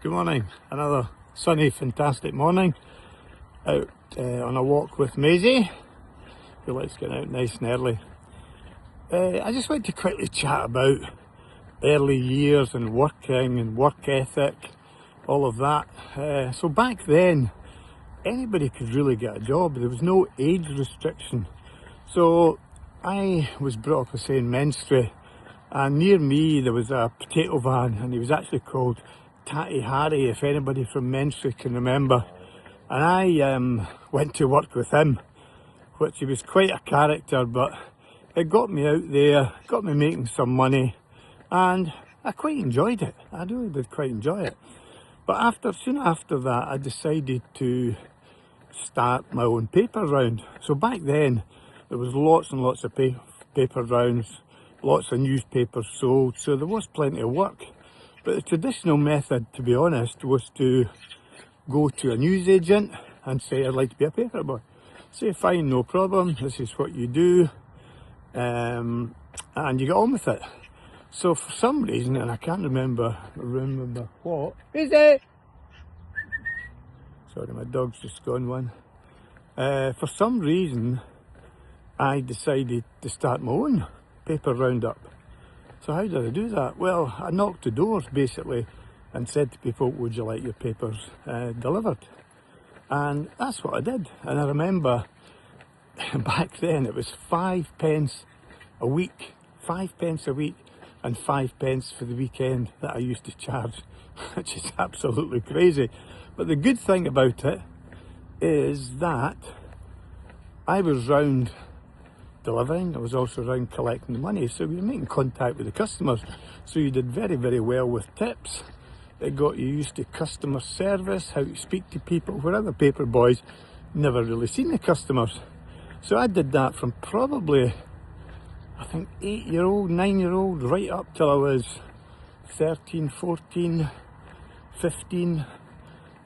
Good morning. Another sunny, fantastic morning out on a walk with Maisie, who likes getting out nice and early. I just want to quickly chat about early years and working and work ethic, all of that. So back then, anybody could really get a job. There was no age restriction. So I was brought up in St Menstrie, and near me there was a potato van, and he was actually called Tatty Harry, if anybody from Menstrie can remember. And I went to work with him, which he was quite a character, but it got me out there, got me making some money, and I quite enjoyed it. I really did quite enjoy it. But soon after that, I decided to start my own paper round. So back then, there was lots and lots of paper rounds, lots of newspapers sold, so there was plenty of work. But the traditional method, to be honest, was to go to a newsagent and say, I'd like to be a paper boy. Say, fine, no problem, this is what you do, and you get on with it. So for some reason, and I can't remember what, is it? Sorry, my dog's just gone one. For some reason, I decided to start my own paper roundup. So how did I do that? Well, I knocked the doors basically and said to people, would you like your papers delivered? And that's what I did. And I remember back then it was 5 pence a week, 5 pence a week and 5 pence for the weekend that I used to charge, which is absolutely crazy. But the good thing about it is that I was round delivering, I was also around collecting the money, so we were making contact with the customers. So you did very, very well with tips. It got you used to customer service, how to speak to people, where other paper boys never really seen the customers. So I did that from probably, I think, 8-year-old, 9-year-old, right up till I was 13, 14, 15.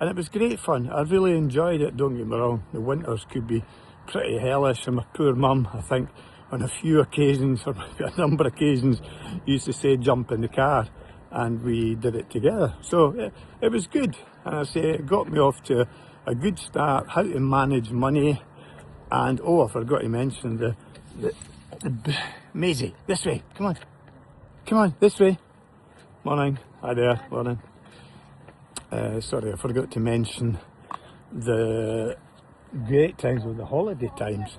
And it was great fun. I really enjoyed it, don't get me wrong. The winters could be pretty hellish, and my poor mum, I think, on a few occasions, or maybe a number of occasions, used to say jump in the car, and we did it together. So it was good, and I say it got me off to a good start, how to manage money, and oh, I forgot to mention the Maisie, this way, come on, this way. Morning, hi there, morning. Sorry, I forgot to mention the great times with the holiday times.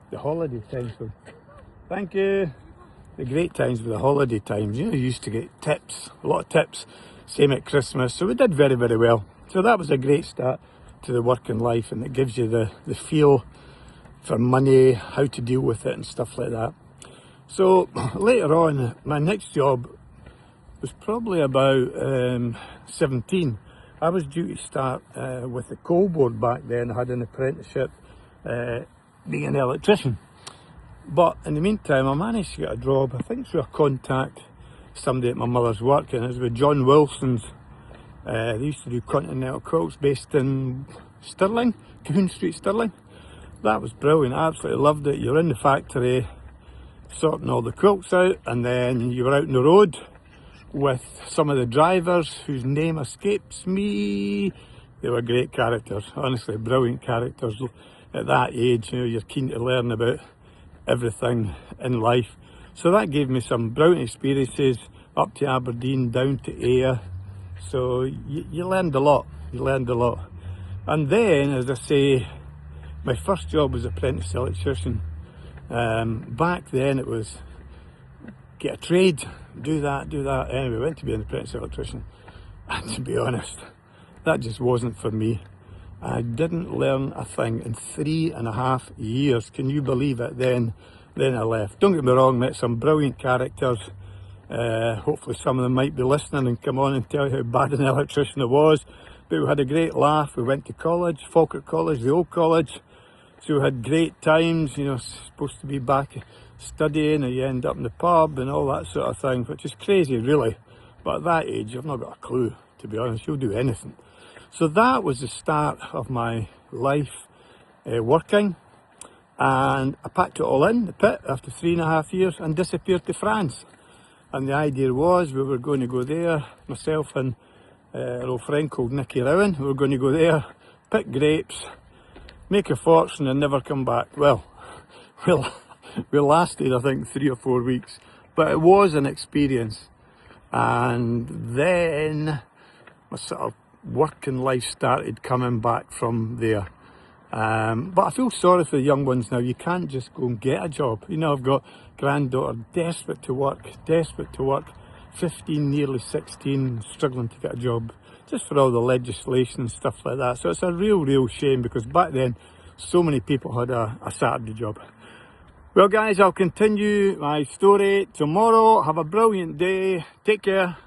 The holiday times with, thank you. The great times with the holiday times. You know, you used to get tips, a lot of tips, same at Christmas. So we did very, very well. So that was a great start to the working life, and it gives you the feel for money, how to deal with it and stuff like that. So later on, my next job was probably about 17. I was due to start with the coal board back then. I had an apprenticeship being an electrician. But in the meantime, I managed to get a job, I think through a contact, somebody at my mother's work, and it was with John Wilson's. They used to do Continental Quilts based in Stirling, Cahoon Street, Stirling. That was brilliant, I absolutely loved it. You're in the factory sorting all the quilts out, and then you were out on the road with some of the drivers whose name escapes me. They were great characters, honestly, brilliant characters. At that age, you know, you're keen to learn about everything in life. So that gave me some brilliant experiences up to Aberdeen, down to Ayr. So you learned a lot, And then, as I say, my first job was apprentice electrician. Back then it was get a trade, do that. Anyway, I went to be an apprentice electrician, and to be honest, that just wasn't for me. I didn't learn a thing in 3.5 years. Can you believe it? Then I left. Don't get me wrong, met some brilliant characters. Hopefully some of them might be listening and come on and tell you how bad an electrician I was. But we had a great laugh. We went to college, Falkirk College, the old college. So we had great times, you know, supposed to be back studying, and you end up in the pub and all that sort of thing, which is crazy really. But at that age, you've not got a clue, to be honest. You'll do anything. So that was the start of my life working, and I packed it all in the pit after 3.5 years and disappeared to France. And the idea was we were going to go there, myself and An old friend called Nicky Rowan. We were going to go there, pick grapes, make a fortune and never come back. Well, we lasted I think 3 or 4 weeks, but it was an experience. And then my sort of working life started coming back from there. But I feel sorry for the young ones now. You can't just go and get a job. You know, I've got granddaughter desperate to work, 15, nearly 16, struggling to get a job just for all the legislation and stuff like that. So it's a real shame, because back then so many people had a Saturday job. Well guys, I'll continue my story tomorrow. Have a brilliant day. Take care.